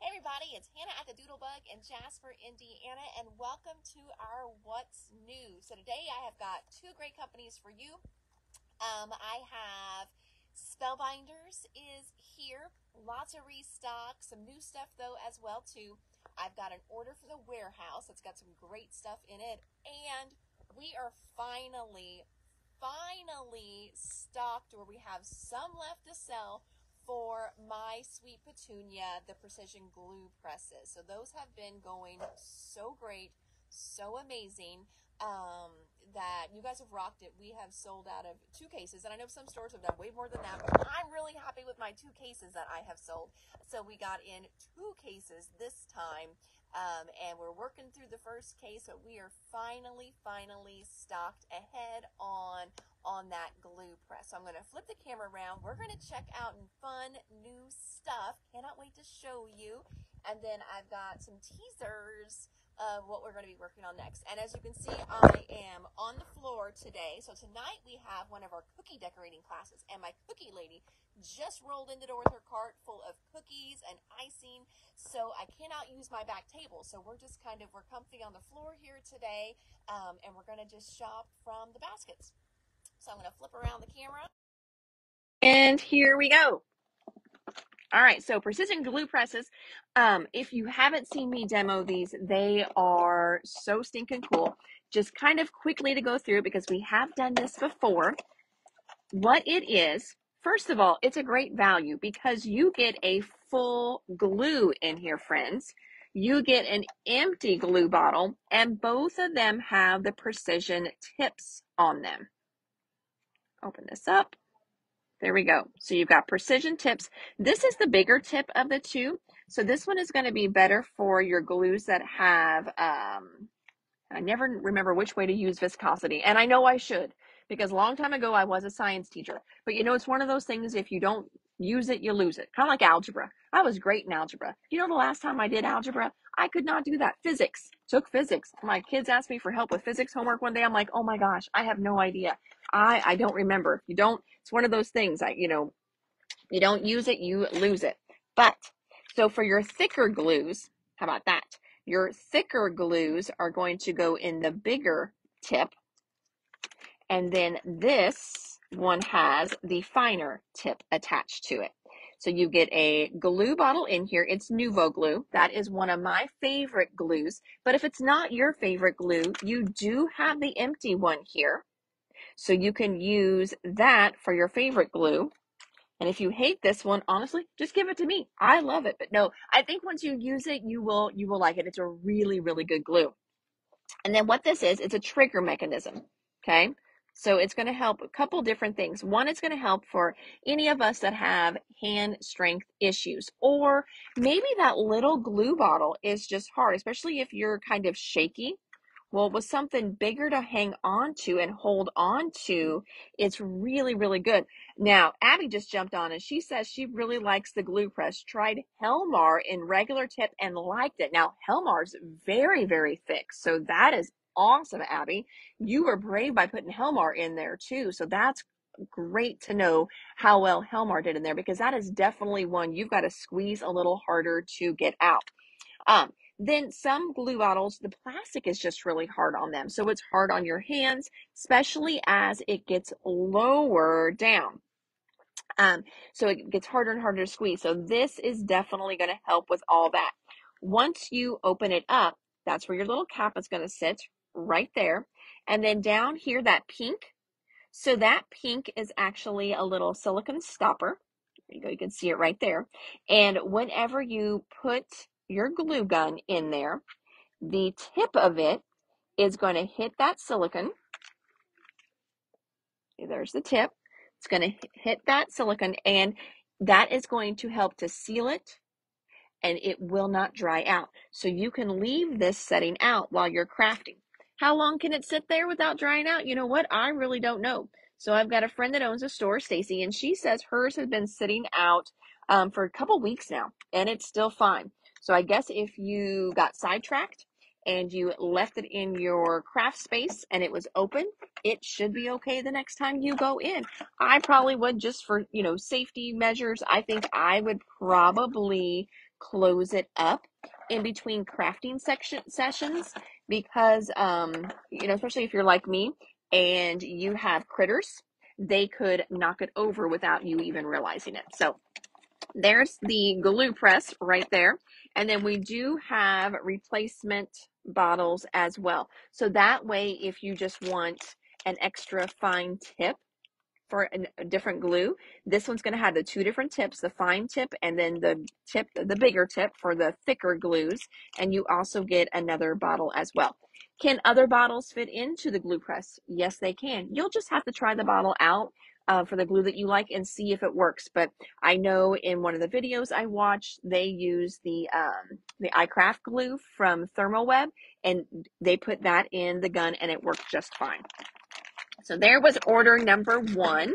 Hey everybody, it's Hannah at the Doodlebug in Jasper, Indiana, and welcome to our What's New. So today I have got two great companies for you. I have Spellbinders is here, lots of restock, some new stuff though as well too. I've got an order for the warehouse that's got some great stuff in it, and we are finally stocked, or we have some left to sell for my sweet Petunia, the precision glue presses. So those have been going so great, so amazing, that you guys have rocked it. We have sold out of 2 cases, and I know some stores have done way more than that, but I'm really happy with my 2 cases that I have sold. So we got in 2 cases this time, and we're working through the first case, but we are finally stocked ahead on that glue press. So I'm going to flip the camera around. We're going to check out fun new stuff. Cannot wait to show you. And then I've got some teasers of what we're going to be working on next. And as you can see, I am on the floor today. So tonight we have one of our cookie decorating classes, and my cookie lady just rolled in the door with her cart full of cookies and icing. So I cannot use my back table. So we're just we're comfy on the floor here today, and we're going to just shop from the baskets. So I'm going to flip around the camera. And here we go. All right, so precision glue presses. If you haven't seen me demo these, they are so stinking cool. Just kind of quickly to go through, because we have done this before. What it is, first of all, it's a great value because you get a full glue in here, friends. You get an empty glue bottle, and both of them have the precision tips on them. Open this up. There we go. So you've got precision tips. This is the bigger tip of the two. So this one is going to be better for your glues that have, I never remember which way to use viscosity. And I know I should, because a long time ago I was a science teacher. But you know, it's one of those things, if you don't use it, you lose it. Kind of like algebra. I was great in algebra. You know, the last time I did algebra, I could not do that. Physics. Took physics. My kids asked me for help with physics homework one day. I'm like, oh my gosh, I have no idea. I don't remember. You don't, it's one of those things, you don't use it, you lose it. But, so for your thicker glues, how about that? Your thicker glues are going to go in the bigger tip. And then this one has the finer tip attached to it. So you get a glue bottle in here. It's Nuvo glue. That is one of my favorite glues. But if it's not your favorite glue, you do have the empty one here. So you can use that for your favorite glue. And if you hate this one, honestly, just give it to me. I love it. But no, I think once you use it, you will like it. It's a really good glue. And then what this is, it's a trigger mechanism. Okay. So it's going to help a couple different things. One, it's going to help for any of us that have hand strength issues, or maybe that little glue bottle is just hard, especially if you're kind of shaky. Well, with something bigger to hang on to and hold on to, it's really good. Now, Abby just jumped on and she says she really likes the glue press. Tried Helmar in regular tip and liked it. Now, Helmar's very thick, so that is awesome, Abby. You were brave by putting Helmar in there too, so that's great to know how well Helmar did in there, because that is definitely one you've got to squeeze a little harder to get out. Then some glue bottles, the plastic is just really hard on them. So it's hard on your hands, especially as it gets lower down. So it gets harder and harder to squeeze. So this is definitely going to help with all that. Once you open it up, that's where your little cap is going to sit, right there. And then down here, that pink. So that pink is actually a little silicone stopper. There you go. You can see it right there. And whenever you put your glue gun in there, the tip of it is going to hit that silicone. There's the tip. It's going to hit that silicone, and that is going to help to seal it, and it will not dry out. So you can leave this setting out while you're crafting. How long can it sit there without drying out? You know what? I really don't know. So I've got a friend that owns a store, Stacy, and she says hers has been sitting out for a couple weeks now, and it's still fine. So I guess if you got sidetracked and you left it in your craft space and it was open, it should be okay the next time you go in. I probably would, just for, safety measures. I think I would probably close it up in between crafting sessions because, especially if you're like me and you have critters, they could knock it over without you even realizing it. So there's the glue press right there. And then we do have replacement bottles as well. So that way, if you just want an extra fine tip for a different glue, this one's going to have the two different tips, the fine tip and then the bigger tip for the thicker glues. And you also get another bottle as well. Can other bottles fit into the glue press? Yes, they can. You'll just have to try the bottle out for the glue that you like and see if it works. But I know in one of the videos I watched, they use the iCraft glue from Thermoweb, and they put that in the gun and it worked just fine. So there was order number 1.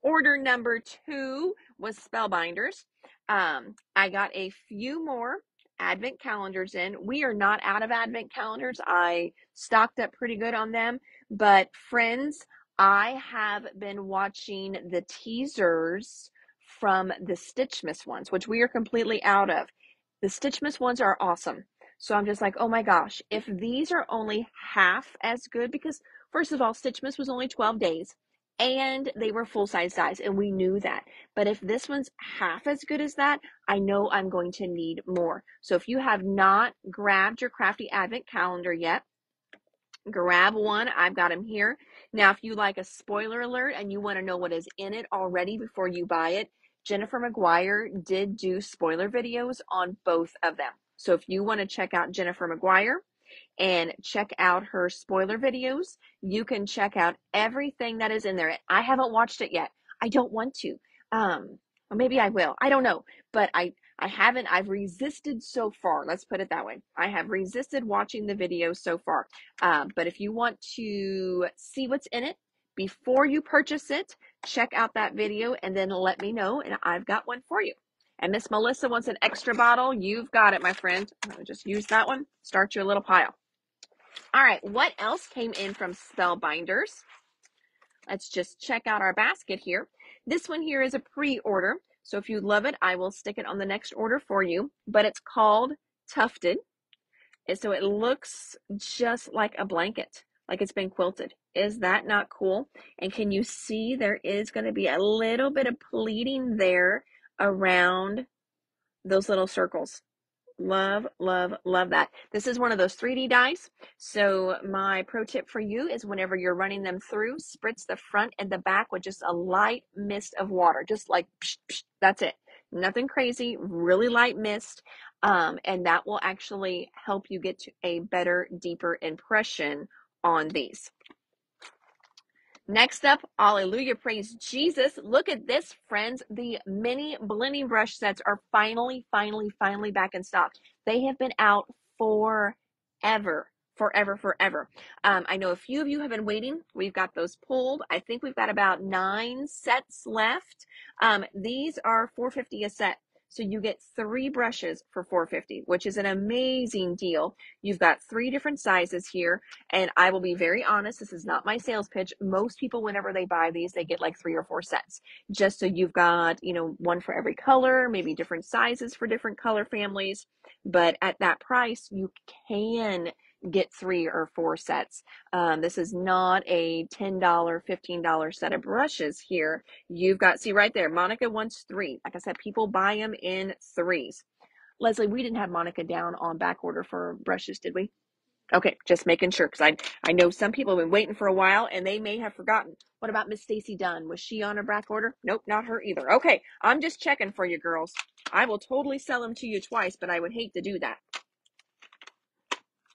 Order number 2 was Spellbinders. I got a few more advent calendars in. We are not out of advent calendars. I stocked up pretty good on them. But friends, I have been watching the teasers from the Stitchmas ones, which we are completely out of. The Stitchmas ones are awesome. So I'm just like, oh my gosh, if these are only half as good, because first of all, Stitchmas was only 12 days. And they were full-size dies, and we knew that. But if this one's half as good as that, I know I'm going to need more. So if you have not grabbed your Crafty Advent Calendar yet, grab one. I've got them here. Now, if you like a spoiler alert and you want to know what is in it already before you buy it, Jennifer McGuire did do spoiler videos on both of them. So if you want to check out Jennifer McGuire and check out her spoiler videos, you can check out everything that is in there. I haven't watched it yet. I don't want to. Or maybe I will. I don't know. But I haven't. I've resisted so far. Let's put it that way. I have resisted watching the videos so far. But if you want to see what's in it before you purchase it, check out that video and then let me know. And I've got one for you. And Miss Melissa wants an extra bottle. You've got it, my friend. Just use that one. Start your little pile. All right, what else came in from Spellbinders? Let's just check out our basket here. This one here is a pre-order. So if you love it, I will stick it on the next order for you. But it's called Tufted. And so it looks just like a blanket, like it's been quilted. Is that not cool? And can you see there is going to be a little bit of pleating there around those little circles. Love, love, love that. This is one of those 3D dies. So my pro tip for you is whenever you're running them through, spritz the front and the back with just a light mist of water. Just like, psh, psh, that's it. Nothing crazy, really light mist. And that will actually help you get to a better, deeper impression on these. Next up, hallelujah, praise Jesus. Look at this, friends. The mini blending brush sets are finally back in stock. They have been out forever. I know a few of you have been waiting. We've got those pulled. I think we've got about 9 sets left. These are $4.50 a set. So you get 3 brushes for $4.50, which is an amazing deal. You've got 3 different sizes here. And I will be very honest, this is not my sales pitch. Most people, whenever they buy these, they get like 3 or 4 sets. Just so you've got, one for every color, maybe different sizes for different color families. But at that price, you can get 3 or 4 sets. This is not a $10, $15 set of brushes here. You've got, see right there, Monica wants 3. Like I said, people buy them in 3s. Leslie, we didn't have Monica down on back order for brushes, did we? Okay, just making sure, because I know some people have been waiting for a while and they may have forgotten. What about Miss Stacy Dunn? Was she on a back order? Nope, not her either. Okay, I'm just checking for you girls. I will totally sell them to you twice, but I would hate to do that.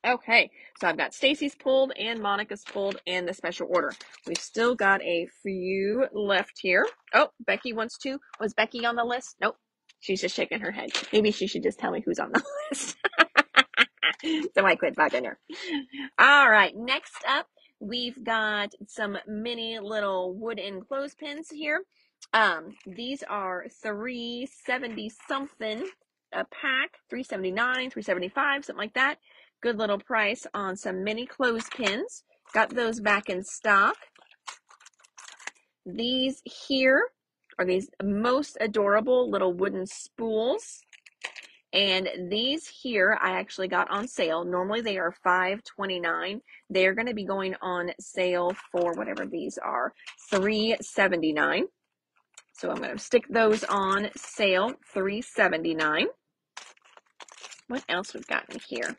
Okay, so I've got Stacy's pulled and Monica's pulled and the special order. We've still got a few left here. Oh, Becky wants to. Was Becky on the list? Nope. She's just shaking her head. Maybe she should just tell me who's on the list. So I quit bugging her. All right, next up, we've got some mini little wooden clothespins here. These are $3.70 something a pack, $3.79, $3.75, something like that. Good little price on some mini clothespins. Got those back in stock. These here are these most adorable little wooden spools. And these here I actually got on sale. Normally they are $5.29. They're going to be going on sale for whatever these are, $3.79. So I'm going to stick those on sale, $3.79. What else we've got in here?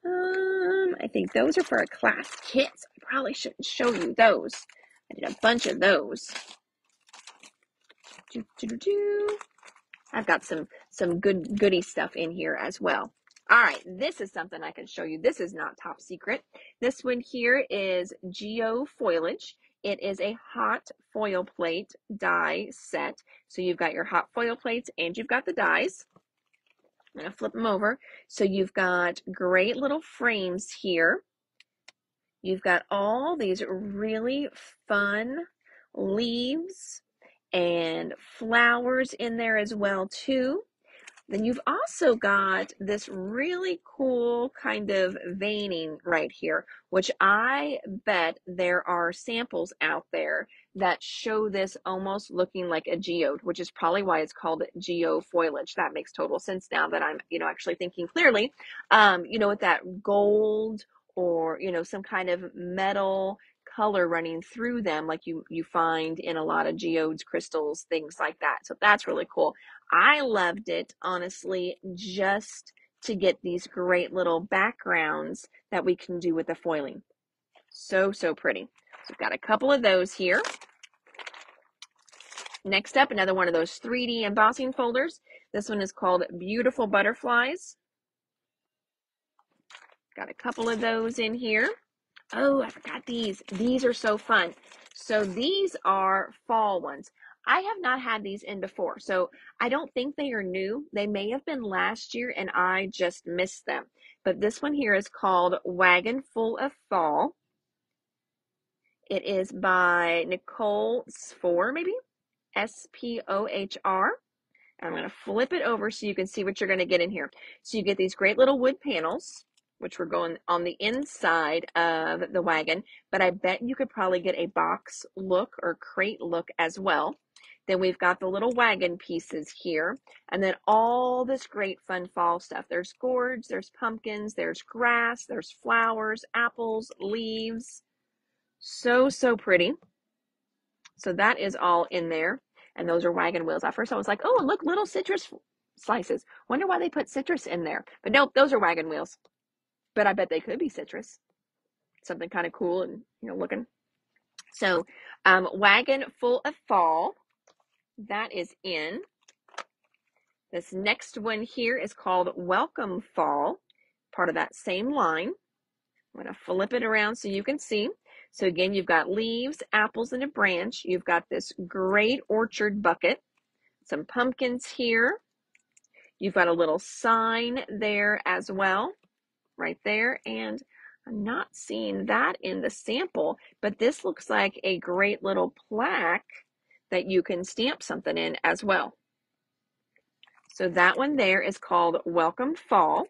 I think those are for a class kit. So I probably shouldn't show you those. I did a bunch of those. I've got some goody stuff in here as well. All right, this is something I can show you. This is not top secret. This one here is Geo Foliage. It is a hot foil plate die set. So you've got your hot foil plates and you've got the dies. I'm going to flip them over. So you've got great little frames here. You've got all these really fun leaves and flowers in there as well too. Then you've also got this really cool kind of veining right here, which I bet there are samples out there that show this almost looking like a geode, which is probably why it's called geo foliage. That makes total sense now that I'm, actually thinking clearly. With that gold or, some kind of metal color running through them like you find in a lot of geodes, crystals, things like that. So that's really cool. I loved it, honestly, just to get these great little backgrounds that we can do with the foiling. So pretty. So we've got a couple of those here. Next up, another one of those 3D embossing folders. This one is called Beautiful Butterflies. Got a couple of those in here. Oh, I forgot these. These are so fun. So these are fall ones. I have not had these in before, so I don't think they are new. They may have been last year and I just missed them. But this one here is called Wagon Full of Fall. It is by Nicole Spohr, maybe? Spohr. I'm going to flip it over so you can see what you're going to get in here. So you get these great little wood panels, which we're going on the inside of the wagon, but I bet you could probably get a box look or crate look as well. Then we've got the little wagon pieces here, and then all this great fun fall stuff. There's gourds, there's pumpkins, there's grass, there's flowers, apples, leaves. So pretty. So that is all in there. And those are wagon wheels. At first I was like, oh, look, little citrus slices. Wonder why they put citrus in there. But nope, those are wagon wheels. But I bet they could be citrus. Something kind of cool and, looking. So, Wagon Full of Fall. That is in. This next one here is called Welcome Fall. Part of that same line. I'm going to flip it around so you can see. So again, you've got leaves, apples, and a branch. You've got this great orchard bucket. Some pumpkins here. You've got a little sign there as well, right there. And I'm not seeing that in the sample, but this looks like a great little plaque that you can stamp something in as well. So that one there is called Welcome Fall.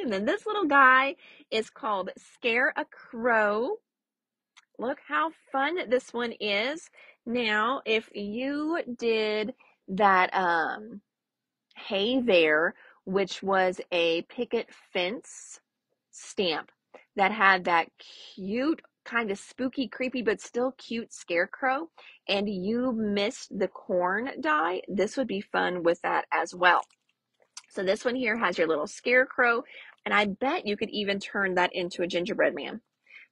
And then this little guy is called Scare a Crow. Look how fun this one is. Now, if you did that Hey There, which was a picket fence stamp that had that cute, kind of spooky, creepy, but still cute scarecrow, and you missed the corn die, this would be fun with that as well. So this one here has your little scarecrow, and I bet you could even turn that into a gingerbread man.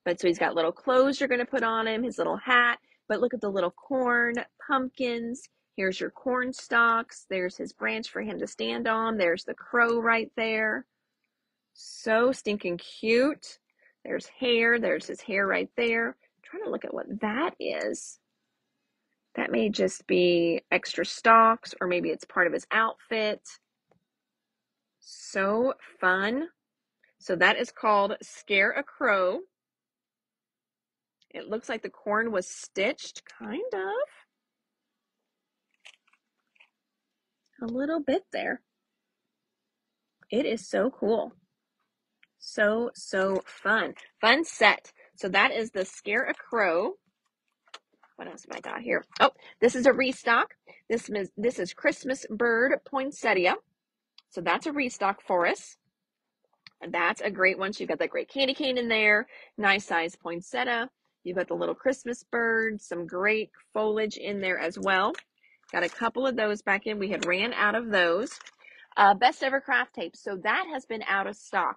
But so he's got little clothes you're going to put on him, his little hat, but look at the little corn, pumpkins. Here's your corn stalks. There's his branch for him to stand on. There's the crow right there. So stinking cute. There's hair. There's his hair right there. I'm trying to look at what that is. That may just be extra stalks, or maybe it's part of his outfit. So fun. So that is called Scare a Crow. It looks like the corn was stitched, kind of. A little bit there. It is so cool. So fun. Fun set. So that is the Scare a Crow. What else have I got here? Oh, this is a restock. This is Christmas Bird Poinsettia. So that's a restock for us. And that's a great one. So you've got that great candy cane in there, nice size poinsettia. You've got the little Christmas bird, some great foliage in there as well. Got a couple of those back in. We had ran out of those. Best ever craft tape. So that has been out of stock.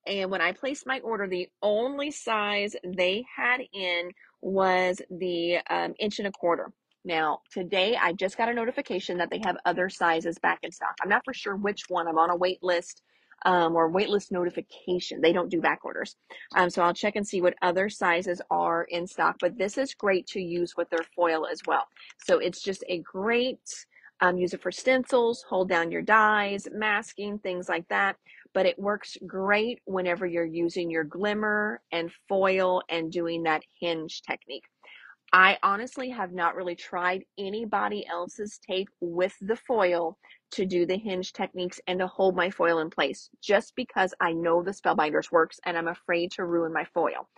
And when I placed my order, the only size they had in was the 1.25 inch. Now, today I just got a notification that they have other sizes back in stock. I'm not for sure which one. I'm on a wait list or wait list notification. They don't do back orders. So I'll check and see what other sizes are in stock. But this is great to use with their foil as well. So it's just a great use it for stencils, hold down your dies, masking, things like that. But it works great whenever you're using your glimmer and foil and doing that hinge technique. I honestly have not really tried anybody else's tape with the foil to do the hinge techniques and to hold my foil in place, just because I know the Spellbinders works and I'm afraid to ruin my foil.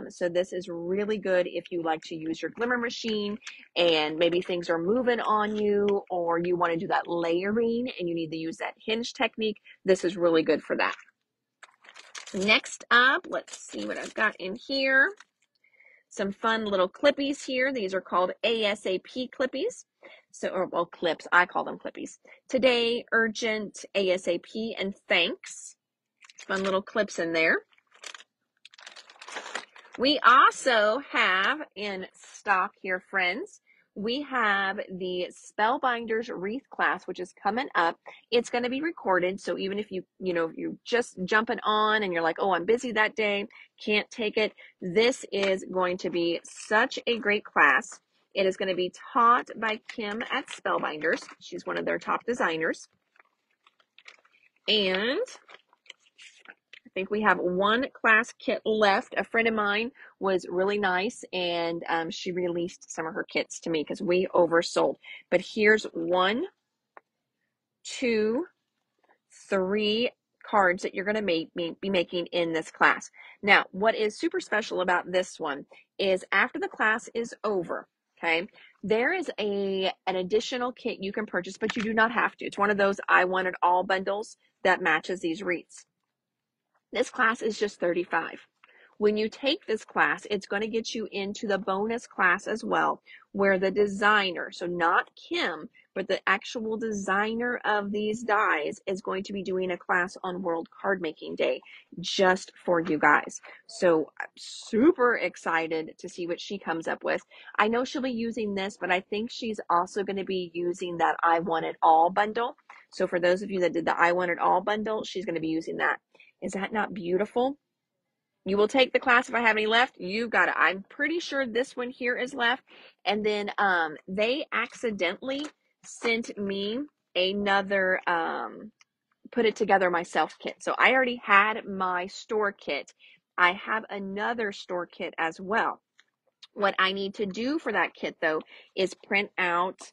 So this is really good if you like to use your glimmer machine and maybe things are moving on you, or you want to do that layering and you need to use that hinge technique. This is really good for that. Next up, let's see what I've got in here. Some fun little clippies here. These are called ASAP clippies. So, or well, clips. I call them clippies. Today, urgent, ASAP, and thanks. Fun little clips in there. We also have in stock here, friends, we have the Spellbinders Wreath class, which is coming up. It's going to be recorded. So even if you're just jumping on and you're like, oh, I'm busy that day, can't take it. This is going to be such a great class. It is going to be taught by Kim at Spellbinders. She's one of their top designers. And I think we have one class kit left. A friend of mine was really nice, and she released some of her kits to me because we oversold. But here's 1, 2, 3 cards that you're going to be making in this class. Now, what is super special about this one is after the class is over, okay, there is an additional kit you can purchase, but you do not have to. It's one of those I want it all bundles that matches these wreaths. This class is just $35. When you take this class, it's going to get you into the bonus class as well, where the designer, so not Kim, but the actual designer of these dies is going to be doing a class on World Card Making Day just for you guys. So I'm super excited to see what she comes up with. I know she'll be using this, but I think she's also going to be using that I Want It All bundle. So for those of you that did the I Want It All bundle, she's going to be using that. Is that not beautiful? You will take the class if I have any left. You got it. I'm pretty sure this one here is left. And then they accidentally sent me another put it together myself kit. So I already had my store kit. I have another store kit as well. What I need to do for that kit though is print out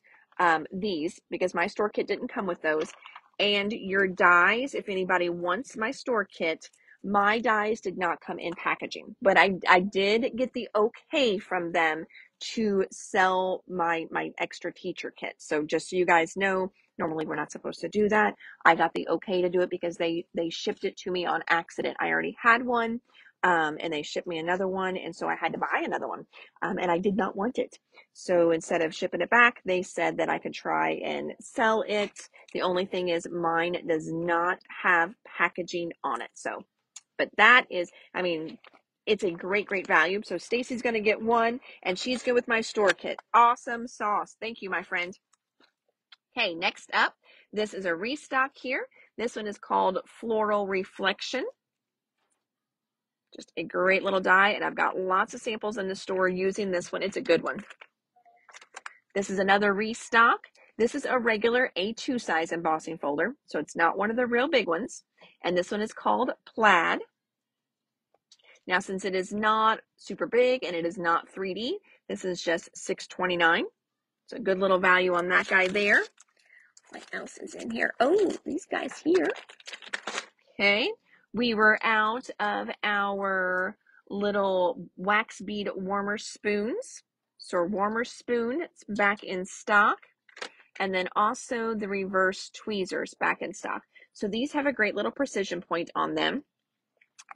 these, because my store kit didn't come with those. And your dies, if anybody wants my store kit, my dies did not come in packaging, but I did get the okay from them to sell my extra teacher kit. So just so you guys know, normally we're not supposed to do that. I got the okay to do it because they shipped it to me on accident. I already had one, and they shipped me another one, and so I had to buy another one, and I did not want it. So instead of shipping it back, they said that I could try and sell it. The only thing is mine does not have packaging on it. So, but that is, I mean, it's a great, great value. So Stacy's going to get one, and she's good with my store kit. Awesome sauce. Thank you, my friend. Okay, next up, this is a restock here. This one is called Floral Reflection. Just a great little die, and I've got lots of samples in the store using this one. It's a good one. This is another restock. This is a regular A2 size embossing folder, so it's not one of the real big ones. And this one is called Plaid. Now, since it is not super big and it is not 3D, this is just $6.29. It's a good little value on that guy there. What else is in here? Oh, these guys here. Okay, we were out of our little wax bead warmer spoons. So a warmer spoon, it's back in stock. And then also the reverse tweezers back in stock. So these have a great little precision point on them.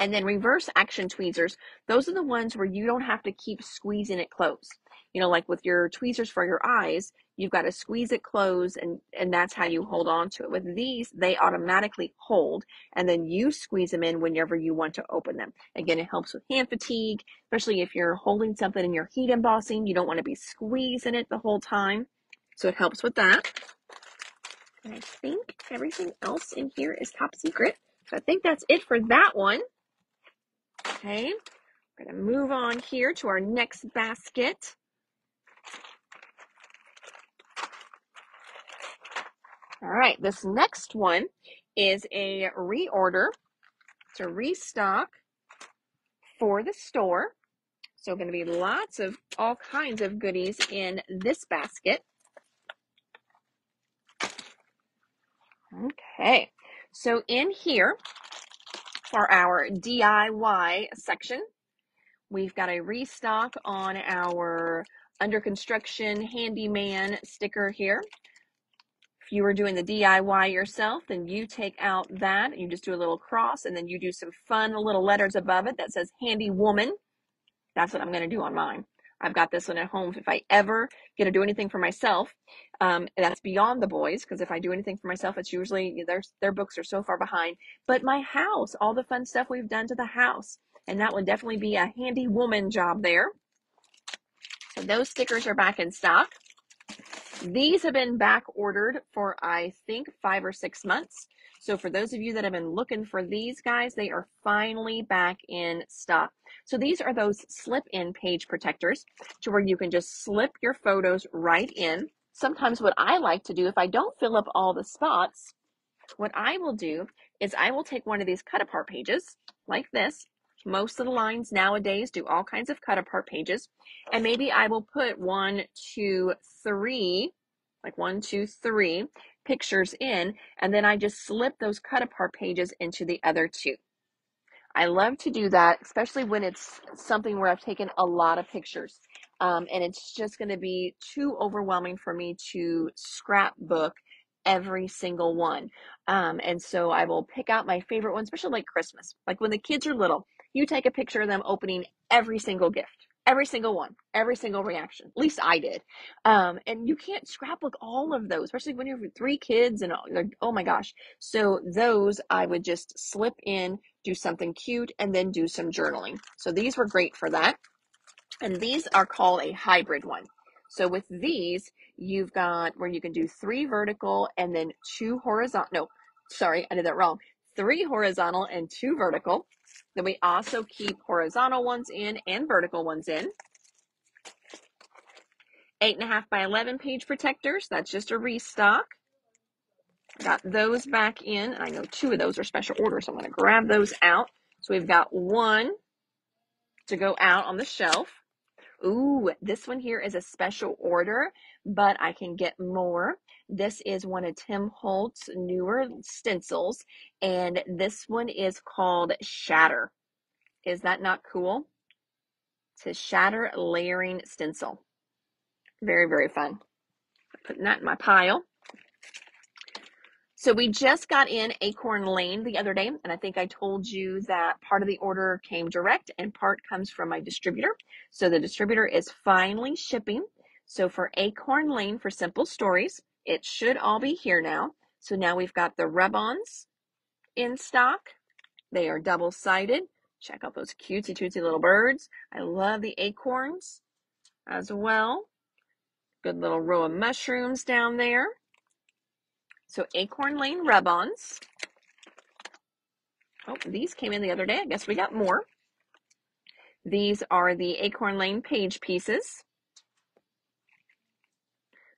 And then reverse action tweezers, those are the ones where you don't have to keep squeezing it closed. You know, like with your tweezers for your eyes, you've got to squeeze it closed and that's how you hold on to it. With these, they automatically hold and then you squeeze them in whenever you want to open them. Again, it helps with hand fatigue, especially if you're holding something in your heat embossing. You don't want to be squeezing it the whole time. So it helps with that. And I think everything else in here is top secret. So I think that's it for that one. Okay, we're going to move on here to our next basket. All right, this next one is a reorder. It's a restock for the store. So going to be lots of all kinds of goodies in this basket. Okay, so in here for our DIY section, we've got a restock on our under construction handyman sticker here. If you were doing the DIY yourself, then you take out that, you just do a little cross, and then you do some fun little letters above it that says handy woman. That's what I'm going to do on mine. I've got this one at home. If I ever get to do anything for myself, that's beyond the boys, because if I do anything for myself, it's usually their books are so far behind. But my house, all the fun stuff we've done to the house, and that would definitely be a handy woman job there. So those stickers are back in stock. These have been back ordered for, I think, 5 or 6 months. So for those of you that have been looking for these guys, they are finally back in stock. So these are those slip-in page protectors to where you can just slip your photos right in. Sometimes what I like to do, if I don't fill up all the spots, what I will do is I will take one of these cut apart pages like this. Most of the lines nowadays do all kinds of cut apart pages. And maybe I will put 1, 2, 3, like 1, 2, 3 pictures in. And then I just slip those cut apart pages into the other 2. I love to do that, especially when it's something where I've taken a lot of pictures. And it's just going to be too overwhelming for me to scrapbook every single one. And so I will pick out my favorite ones, especially like Christmas. Like when the kids are little, you take a picture of them opening every single gift, every single one, every single reaction. At least I did. And you can't scrapbook all of those, especially when you have 3 kids and oh my gosh. So those I would just slip in, do something cute, and then do some journaling. So these were great for that. And these are called a hybrid one. So with these, you've got where you can do 3 vertical and then 2 horizontal. No, sorry, I did that wrong. 3 horizontal and 2 vertical. Then we also keep horizontal ones in and vertical ones in. 8.5 by 11 page protectors. That's just a restock. Got those back in, and I know 2 of those are special orders, so I'm going to grab those out. So we've got 1 to go out on the shelf. Ooh, this one here is a special order, but I can get more. This is one of Tim Holt's newer stencils, and this one is called Shatter. Is that not cool? It's a Shatter layering stencil. Very, very fun. Putting that in my pile. So we just got in Acorn Lane the other day, and I think I told you that part of the order came direct and part comes from my distributor. So the distributor is finally shipping. So for Acorn Lane for Simple Stories, it should all be here now. So now we've got the rub-ons in stock. They are double-sided. Check out those cutesy little birds. I love the acorns as well. Good little row of mushrooms down there. So Acorn Lane rub-ons. Oh, these came in the other day. I guess we got more. These are the Acorn Lane page pieces.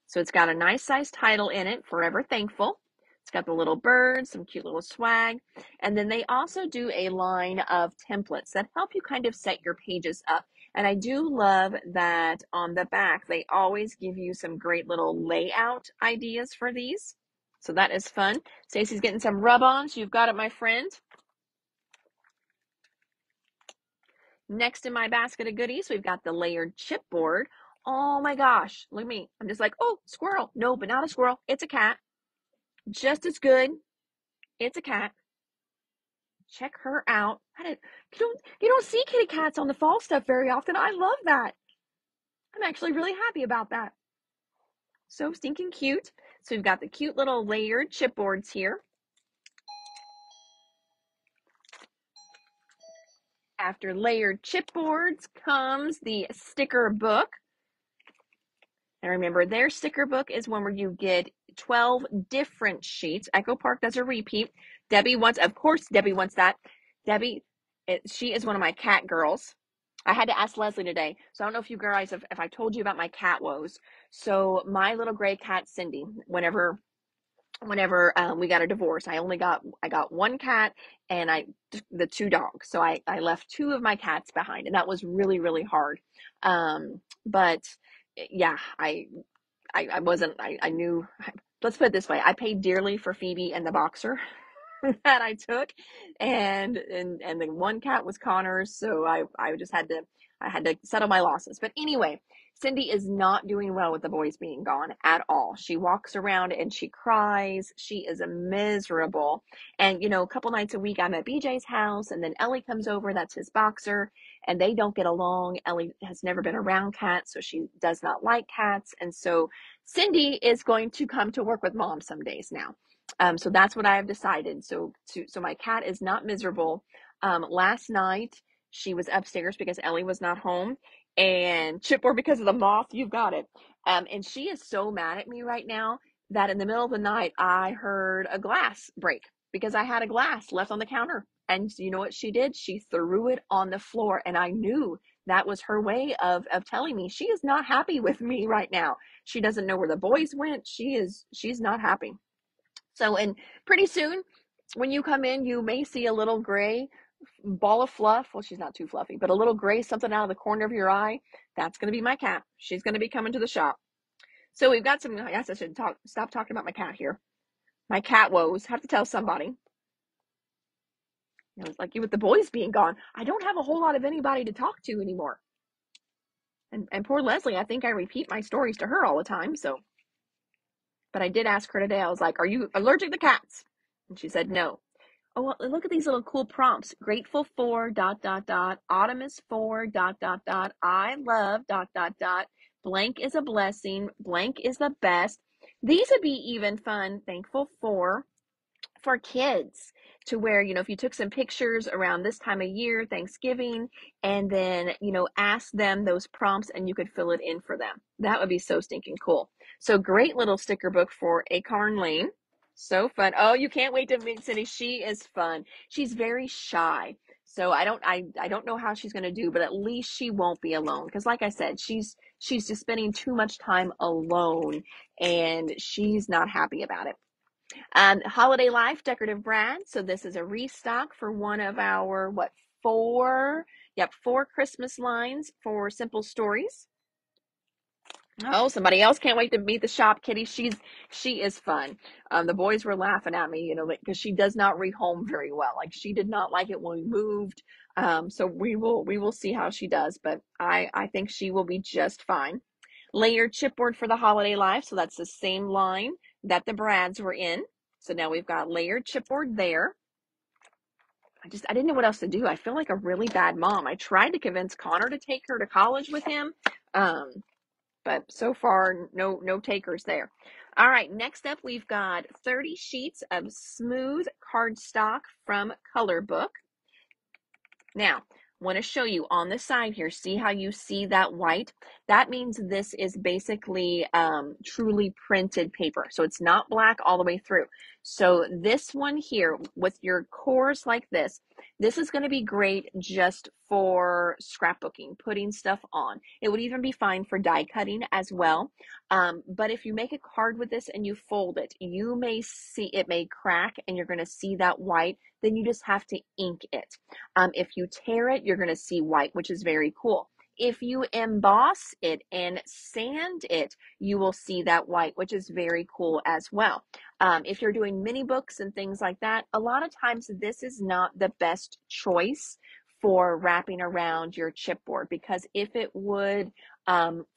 So it's got a nice size title in it, Forever Thankful. It's got the little birds, some cute little swag. And then they also do a line of templates that help you kind of set your pages up. And I do love that on the back, they always give you some great little layout ideas for these. So that is fun. Stacey's getting some rub-ons. You've got it, my friend. Next in my basket of goodies, we've got the layered chipboard. Oh my gosh. Look at me. I'm just like, oh, squirrel. No, but not a squirrel. It's a cat. Just as good. It's a cat. Check her out. You don't see kitty cats on the fall stuff very often. I love that. I'm actually really happy about that. So stinking cute. So we've got the cute little layered chipboards here. After layered chipboards comes the sticker book. And remember, their sticker book is one where you get 12 different sheets. Echo Park does a repeat. Of course, Debbie wants that. Debbie, she is one of my cat girls. I had to ask Leslie today. So I don't know if you guys, if I told you about my cat woes. So my little gray cat, Cindy, whenever we got a divorce, I got one cat and the two dogs. So I left two of my cats behind, and that was really, really hard. But yeah, I wasn't, I knew, let's put it this way. I paid dearly for Phoebe and the boxer that I took, and the one cat was Connor's, so I just I had to settle my losses. But anyway, Cindy is not doing well with the boys being gone at all. She walks around and she cries. She is miserable. And a couple nights a week I'm at BJ's house, and then Ellie comes over, that's his boxer, and they don't get along. Ellie has never been around cats, so she does not like cats. And so Cindy is going to come to work with mom some days now. So that's what I have decided. So my cat is not miserable. Last night she was upstairs because Ellie was not home, and chipboard because of the moth. You got it. And she is so mad at me right now that in the middle of the night I heard a glass break because I had a glass left on the counter. And you know what she did? She threw it on the floor, and I knew that was her way of telling me she is not happy with me right now. She doesn't know where the boys went. She's not happy. So, and pretty soon, when you come in, you may see a little gray ball of fluff. Well, she's not too fluffy, but a little gray something out of the corner of your eye. That's going to be my cat. She's going to be coming to the shop. So we've got some, I guess I should stop talking about my cat here. My cat woes. Have to tell somebody. It's like with the boys being gone, I don't have a whole lot of anybody to talk to anymore. And poor Leslie, I think I repeat my stories to her all the time. So, but I did ask her today. I was like, "Are you allergic to cats?" And she said no. Oh, well, look at these little cool prompts. Grateful for ... Autumn is for ... I love ... Blank is a blessing. Blank is the best. These would be even fun. Thankful for kids, to where, if you took some pictures around this time of year, Thanksgiving, and then, ask them those prompts and you could fill it in for them. That would be so stinking cool. So great little sticker book for Acorn Lane. So fun. Oh, you can't wait to meet Cindy. She is fun. She's very shy. So I don't know how she's going to do, but at least she won't be alone. Because like I said, she's just spending too much time alone, and she's not happy about it. Holiday Life Decorative Brad. So this is a restock for one of our, four Christmas lines for Simple Stories. Oh, somebody else can't wait to meet the shop kitty. She is fun. The boys were laughing at me, because she does not rehome very well. Like, she did not like it when we moved. So we will see how she does, but I think she will be just fine. Layered chipboard for the Holiday Life. So that's the same line that the Brads were in. So now we've got layered chipboard there. I didn't know what else to do. I feel like a really bad mom. I tried to convince Connor to take her to college with him. But so far, no takers there. All right, next up, we've got 30 sheets of smooth cardstock from Color Book. Now, want to show you on the side here, see how you see that white? That means this is basically truly printed paper. So it's not black all the way through. So this one here with your cores like this is going to be great just for scrapbooking, putting stuff on. It would even be fine for die cutting as well. But if you make a card with this and you fold it, you may see it may crack and you're going to see that white. Then you just have to ink it. If you tear it, you're going to see white, which is very cool. If you emboss it and sand it, you will see that white, which is very cool as well. If you're doing mini books and things like that, a lot of times this is not the best choice for wrapping around your chipboard, because if it would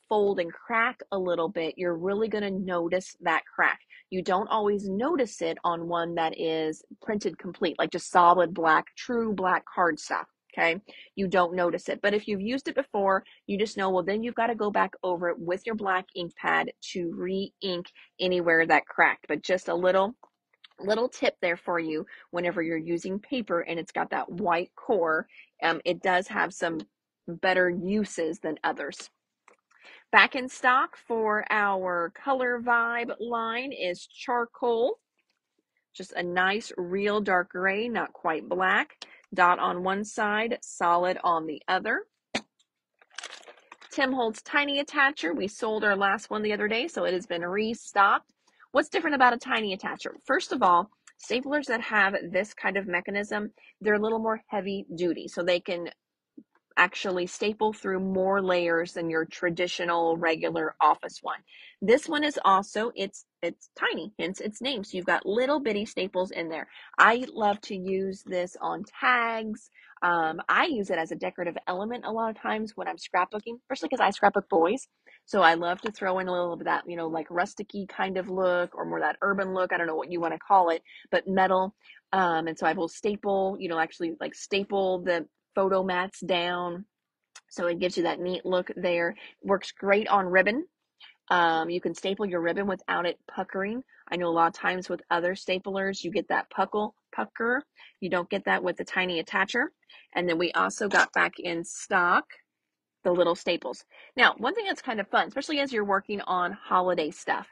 fold and crack a little bit, you're really going to notice that crack. You don't always notice it on one that is printed complete, like just solid black, true black cardstock. Okay, you don't notice it. But if you've used it before, you just know, well, then you've got to go back over it with your black ink pad to re-ink anywhere that cracked. But just a little tip there for you whenever you're using paper and it's got that white core. It does have some better uses than others. Back in stock for our Color Vibe line is charcoal. Just a nice real dark gray, not quite black. Dot on one side, solid on the other. Tim Holtz Tiny Attacher. We sold our last one the other day, so it has been restocked. What's different about a tiny attacher? First of all, staplers that have this kind of mechanism, they're a little more heavy duty, so they can actually staple through more layers than your traditional regular office one. This one is also, it's tiny, hence its name. So you've got little bitty staples in there. I love to use this on tags. I use it as a decorative element a lot of times when I'm scrapbooking, especially because I scrapbook boys. So I love to throw in a little bit of that, like rusticy kind of look or more that urban look. I don't know what you want to call it, but metal. And so I will staple, actually like staple the photo mats down, so it gives you that neat look there. Works great on ribbon. You can staple your ribbon without it puckering. I know a lot of times with other staplers you get that pucker. You don't get that with the tiny attacher. And then we also got back in stock the little staples. Now, one thing that's kind of fun, especially as you're working on holiday stuff,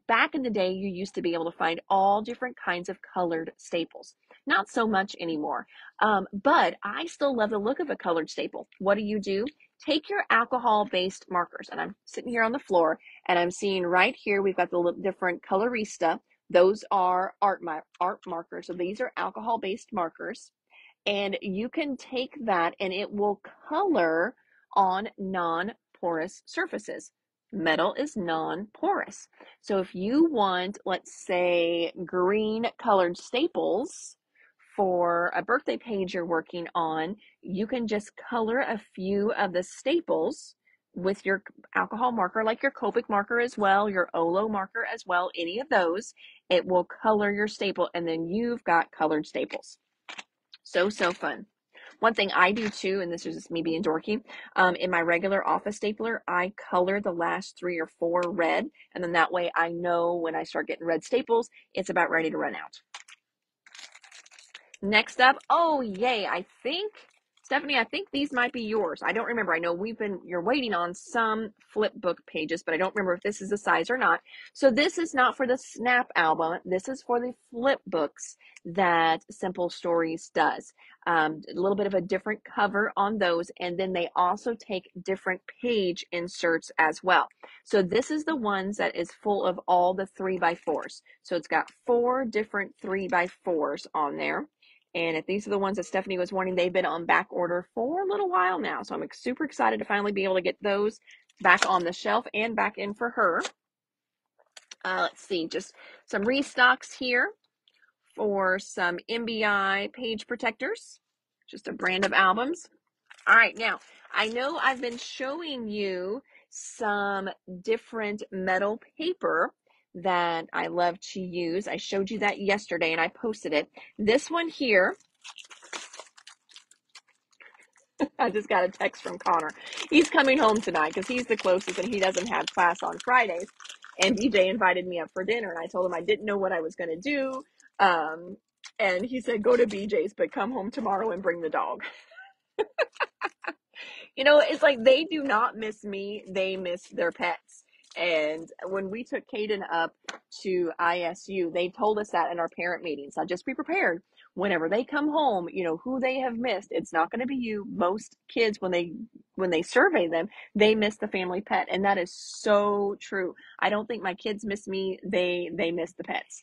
back in the day, you used to be able to find all different kinds of colored staples. Not so much anymore. But I still love the look of a colored staple. What do? Take your alcohol-based markers, and I'm sitting here on the floor, and I'm seeing right here, we've got the different colorista. Those are art markers. So these are alcohol-based markers. And you can take that and it will color on non-porous surfaces. Metal is non-porous. So if you want, let's say, green colored staples for a birthday page you're working on, you can just color a few of the staples with your alcohol marker, like your Copic marker as well, your Olo marker as well, any of those. It will color your staple and then you've got colored staples. So fun. One thing I do too, and this is just me being dorky, in my regular office stapler, I color the last 3 or 4 red, and then that way I know when I start getting red staples, it's about ready to run out. Next up, oh yay, Stephanie, I think these might be yours. I don't remember. I know you're waiting on some flip book pages, but I don't remember if this is the size or not. So this is not for the Snap album. This is for the flip books that Simple Stories does. A little bit of a different cover on those, and then they also take different page inserts as well. So this is the ones that is full of all the 3x4s. So it's got 4 different 3x4s on there. And if these are the ones that Stephanie was wanting, they've been on back order for a little while now. So I'm super excited to finally be able to get those back on the shelf and back in for her. Let's see, just some restocks here for some MBI page protectors. Just a brand of albums. All right, now, I know I've been showing you some different metal paper that I love to use. I showed you that yesterday and I posted it. This one here, I just got a text from Connor. He's coming home tonight because he's the closest and he doesn't have class on Fridays. And BJ invited me up for dinner and I told him I didn't know what I was going to do. And he said, go to BJ's, but come home tomorrow and bring the dog. It's like they do not miss me. They miss their pets. And when we took Caden up to ISU, they told us that in our parent meetings. So just be prepared. Whenever they come home, who they have missed. It's not going to be you. Most kids, when they survey them, they miss the family pet. And that is so true. I don't think my kids miss me. They miss the pets.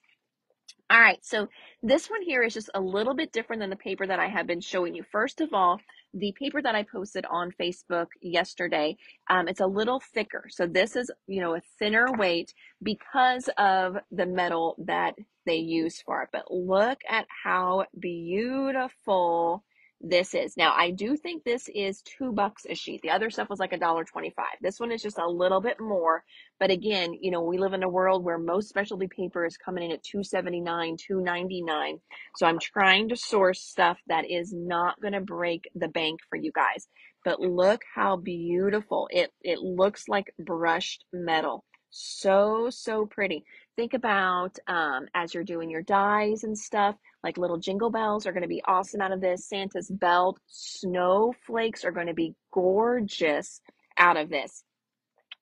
All right, so this one here is just a little bit different than the paper that I have been showing you. First of all, the paper that I posted on Facebook yesterday, it's a little thicker. So this is, a thinner weight because of the metal that they use for it. But look at how beautiful this is. Now, I do think this is $2 a sheet. The other stuff was like $1.25. This one is just a little bit more. But again, you know, we live in a world where most specialty paper is coming in at $2.79, $2.99. So I'm trying to source stuff that is not going to break the bank for you guys. But look how beautiful. It looks like brushed metal. So, so pretty. Think about as you're doing your dies and stuff, like little jingle bells are going to be awesome out of this. Santa's belt, snowflakes are going to be gorgeous out of this.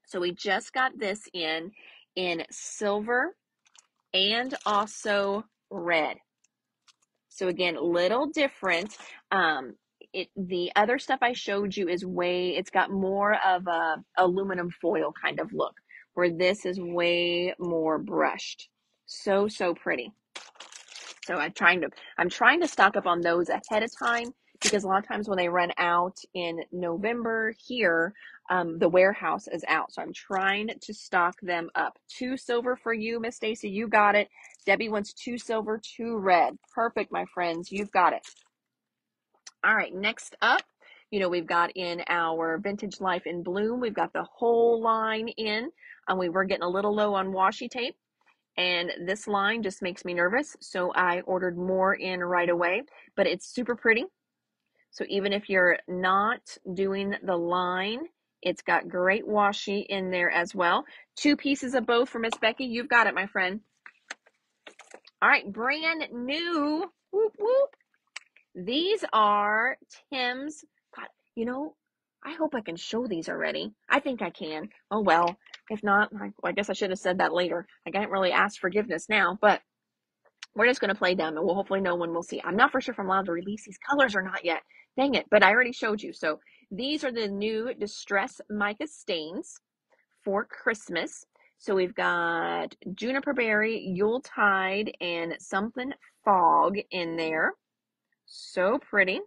So we just got this in silver and also red. So again, little different. The other stuff I showed you is it's got more of a aluminum foil kind of look, where this is way more brushed. So, so pretty. So I'm trying to stock up on those ahead of time, because a lot of times when they run out in November here, the warehouse is out. So I'm trying to stock them up. 2 silver for you, Miss Stacy. You got it. Debbie wants 2 silver, 2 red. Perfect, my friends. You've got it. All right, next up, you know, we've got in our Vintage Life in Bloom, we've got the whole line in. We were getting a little low on washi tape, and this line just makes me nervous, so I ordered more in right away, but it's super pretty. So even if you're not doing the line, it's got great washi in there as well. 2 pieces of both for Miss Becky. You've got it, my friend. All right, brand new. Whoop, whoop. These are Tim's. God, you know, I hope I can show these already. I think I can. Oh, well, if not, I guess I should have said that later. I can't really ask forgiveness now, but we're just going to play them, and we'll hopefully know when we'll see. I'm not for sure if I'm allowed to release these colors or not yet. Dang it, but I already showed you. So these are the new Distress Mica stains for Christmas. So we've got Juniper Berry, Yuletide, and something Fog in there. So pretty.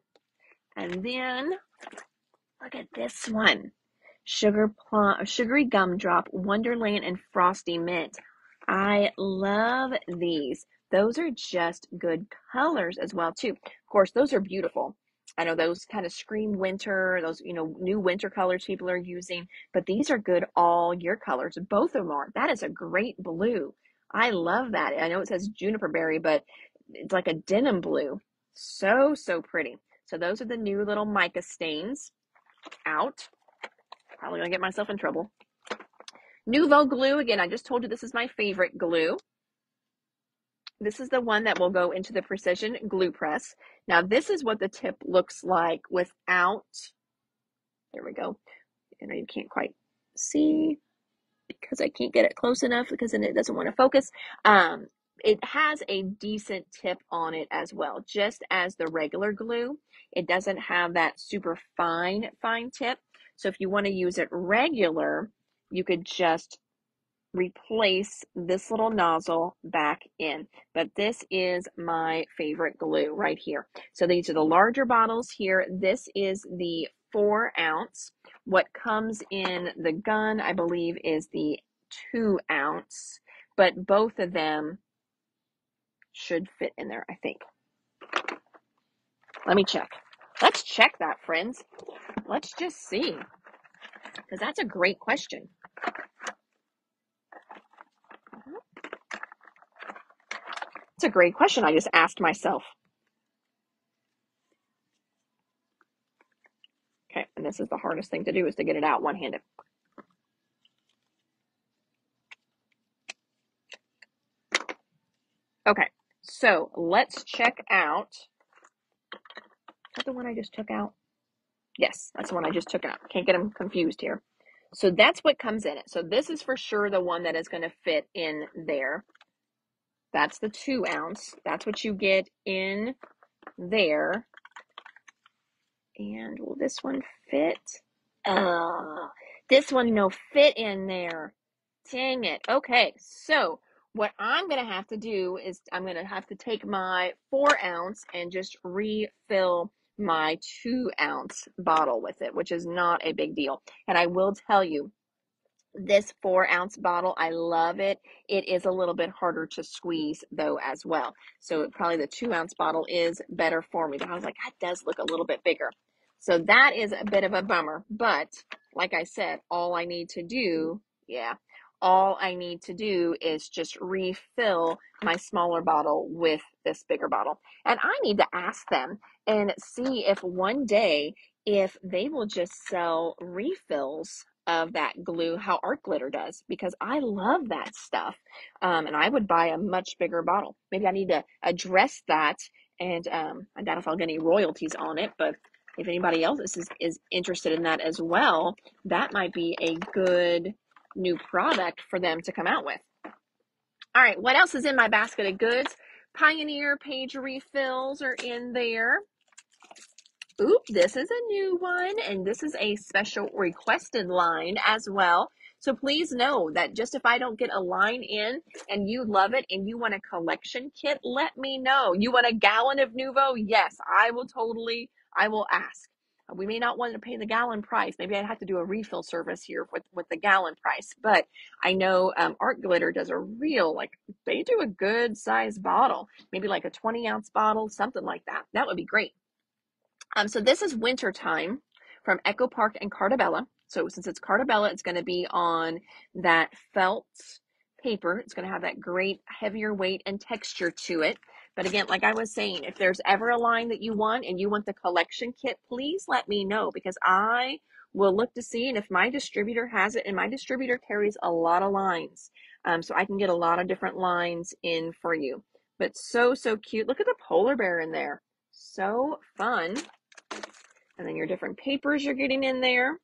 And then look at this one. Sugary Gumdrop, Wonderland, and Frosty Mint. I love these. Those are just good colors as well, too. Of course, those are beautiful. I know those kind of scream winter, those, you know, new winter colors people are using, but these are good all year colors. Both of them are. That is a great blue. I love that. I know it says Juniper Berry, but it's like a denim blue. So, so pretty. So those are the new little mica stains out. Probably gonna get myself in trouble. Nouveau glue. Again, I just told you this is my favorite glue. This is the one that will go into the precision glue press. Now, this is what the tip looks like without, there we go. I know you can't quite see because I can't get it close enough because then it doesn't want to focus. It has a decent tip on it as well, just as the regular glue. It doesn't have that super fine tip. So if you want to use it regular, you could just replace this little nozzle back in. But this is my favorite glue right here. So these are the larger bottles here. This is the 4 ounce. What comes in the gun, I believe, is the 2 ounce, but both of them should fit in there, I think. Let me check. Let's check that, friends. Let's just see, because that's a great question. It's a great question I just asked myself. Okay, and this is the hardest thing to do, is to get it out one-handed. Okay, so let's check out. Is that the one I just took out? Yes, that's the one I just took out. Can't get them confused here. So that's what comes in it. So this is for sure the one that is going to fit in there. That's the 2 ounce. That's what you get in there. And will this one fit? This one no fit in there. Dang it. Okay, so what I'm going to have to do is I'm going to have to take my 4 ounce and just refill my 2 ounce bottle with it, which is not a big deal. And I will tell you, This 4-ounce bottle, I love it. It is a little bit harder to squeeze though as well. So probably the 2-ounce bottle is better for me. But I was like, that does look a little bit bigger. So that is a bit of a bummer. But like I said, all I need to do is just refill my smaller bottle with this bigger bottle. And I need to ask them and see if one day if they will just sell refills of that glue how art glitter does, because I love that stuff. And I would buy a much bigger bottle. Maybe I need to address that, and I doubt if I'll get any royalties on it, but if anybody else is interested in that as well, that might be a good new product for them to come out with. All right, what else is in my basket of goods? Pioneer page refills are in there. Oop, this is a new one, and this is a special requested line as well. So please know that just if I don't get a line in and you love it and you want a collection kit, let me know. You want a gallon of Nuvo? Yes, I will ask. We may not want to pay the gallon price. Maybe I'd have to do a refill service here with the gallon price. But I know Art Glitter does they do a good size bottle, maybe like a 20-ounce bottle, something like that. That would be great. So this is Wintertime from Echo Park and Cartabella. So since it's Cartabella, it's going to be on that felt paper. It's going to have that great heavier weight and texture to it. But again, like I was saying, if there's ever a line that you want and you want the collection kit, please let me know, because I will look to see, and if my distributor has it, and my distributor carries a lot of lines, so I can get a lot of different lines in for you. But so cute. Look at the polar bear in there. So fun. And then your different papers you're getting in there.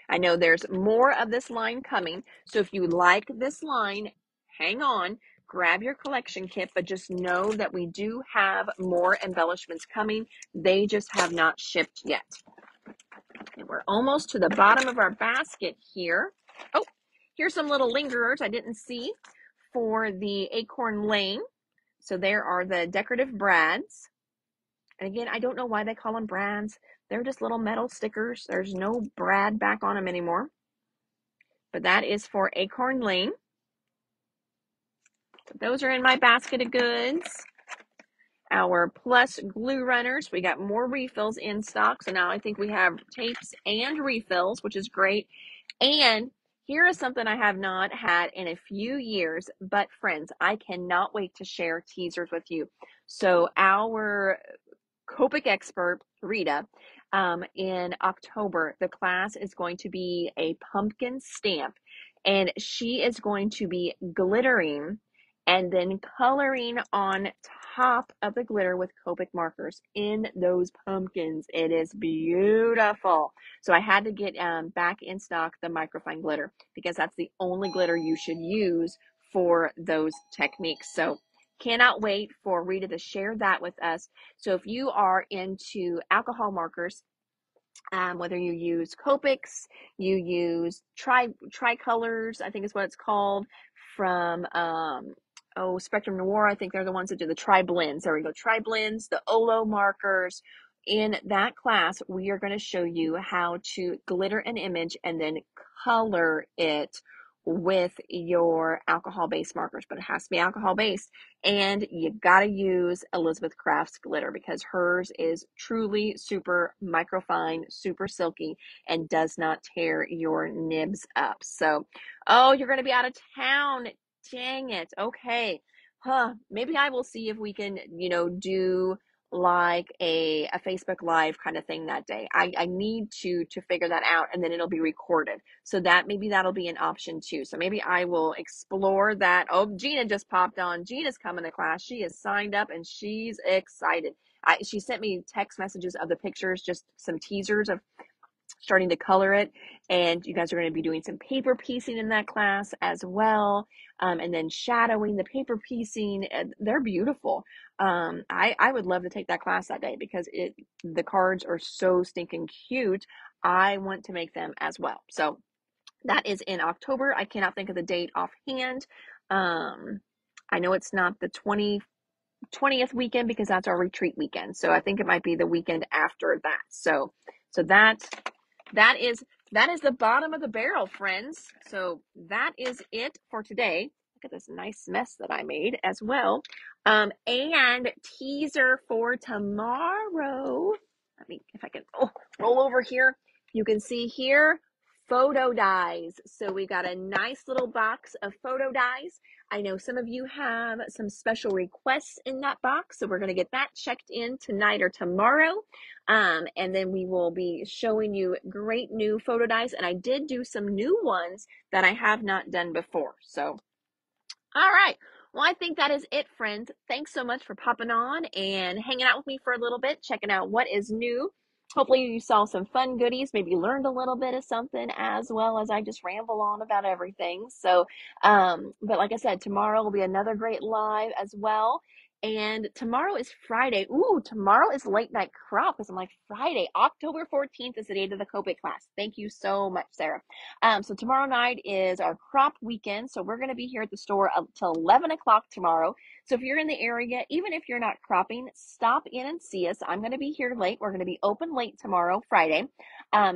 I know there's more of this line coming. So if you like this line, hang on, grab your collection kit, but just know that we do have more embellishments coming. They just have not shipped yet. And we're almost to the bottom of our basket here. Oh, here's some little lingerers I didn't see for the Acorn Lane. So there are the decorative brads. And again, I don't know why they call them brads. They're just little metal stickers. There's no brad back on them anymore. But that is for Acorn Lane. So those are in my basket of goods. Our plus glue runners. We got more refills in stock. So now I think we have tapes and refills, which is great. And here is something I have not had in a few years. But friends, I cannot wait to share teasers with you. So our Copic expert, Rita, in October, the class is going to be a pumpkin stamp, and she is going to be glittering and then coloring on top of the glitter with Copic markers in those pumpkins. It is beautiful. So I had to get back in stock the microfine glitter, because that's the only glitter you should use for those techniques. So cannot wait for Rita to share that with us. So if you are into alcohol markers, whether you use Copics, you use tricolors, I think is what it's called, from Spectrum Noir. I think they're the ones that do the tri-blends. There we go, tri-blends, the Olo markers. In that class, we are going to show you how to glitter an image and then color it with your alcohol-based markers, but it has to be alcohol-based. And you got to use Elizabeth Craft's glitter, because hers is truly super microfine, super silky, and does not tear your nibs up. So, oh, you're going to be out of town. Dang it. Okay. Maybe I will see if we can, do like a Facebook Live kind of thing that day. I need to figure that out, and then it'll be recorded. So maybe that'll be an option too. So maybe I will explore that. Oh, Gina just popped on. Gina's coming to class. She is signed up and she's excited. She sent me text messages of the pictures, just some teasers of starting to color it, and you guys are going to be doing some paper piecing in that class as well, and then shadowing the paper piecing. They're beautiful. I would love to take that class that day, because the cards are so stinking cute. I want to make them as well. So that is in October. I cannot think of the date offhand. I know it's not the 20th weekend, because that's our retreat weekend. So I think it might be the weekend after that. So that that is the bottom of the barrel, friends. So that is it for today. Look at this nice mess that I made as well. And teaser for tomorrow. Let me, if I can roll over here. You can see here, photo dies. So we got a nice little box of photo dies. I know some of you have some special requests in that box, so we're going to get that checked in tonight or tomorrow. And then we will be showing you great new photo dies. And I did do some new ones that I have not done before. So, all right. Well, I think that is it, friends. Thanks so much for popping on and hanging out with me for a little bit, checking out what is new. Hopefully you saw some fun goodies, maybe learned a little bit of something as well as I just ramble on about everything. So, but like I said, tomorrow will be another great live as well. And tomorrow is Friday. Ooh, tomorrow is late night crop because I'm like, Friday, October 14th is the date of the Copic class. Thank you so much, Sarah. So tomorrow night is our crop weekend. So we're going to be here at the store till 11 o'clock tomorrow. So if you're in the area, even if you're not cropping, stop in and see us. I'm going to be here late. We're going to be open late tomorrow, Friday.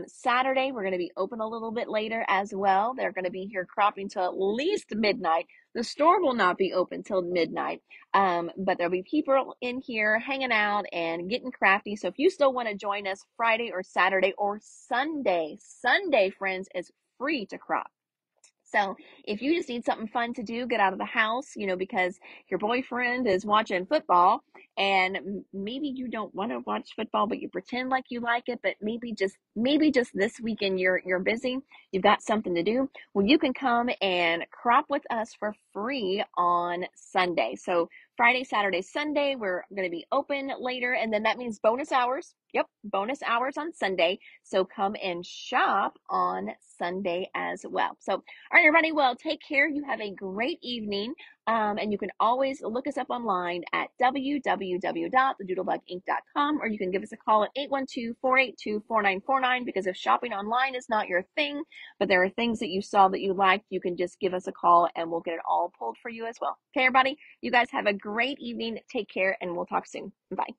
Saturday, we're going to be open a little bit later as well. They're going to be here cropping till at least midnight. The store will not be open till midnight. But there'll be people in here hanging out and getting crafty. So if you still want to join us Friday or Saturday or Sunday, friends, is free to crop. So if you just need something fun to do, get out of the house, because your boyfriend is watching football and maybe you don't want to watch football, but you pretend like you like it, but maybe just this weekend you're busy, you've got something to do. Well, you can come and crop with us for free on Sunday. So Friday, Saturday, Sunday, we're going to be open later, and then that means bonus hours. Yep, bonus hours on Sunday. So come and shop on Sunday as well. So, all right, everybody, well, take care. You have a great evening. And you can always look us up online at www.thedoodlebuginc.com, or you can give us a call at 812-482-4949, because if shopping online is not your thing, but there are things that you saw that you liked, you can just give us a call and we'll get it all pulled for you as well. Okay, everybody, you guys have a great evening. Take care, and we'll talk soon. Bye.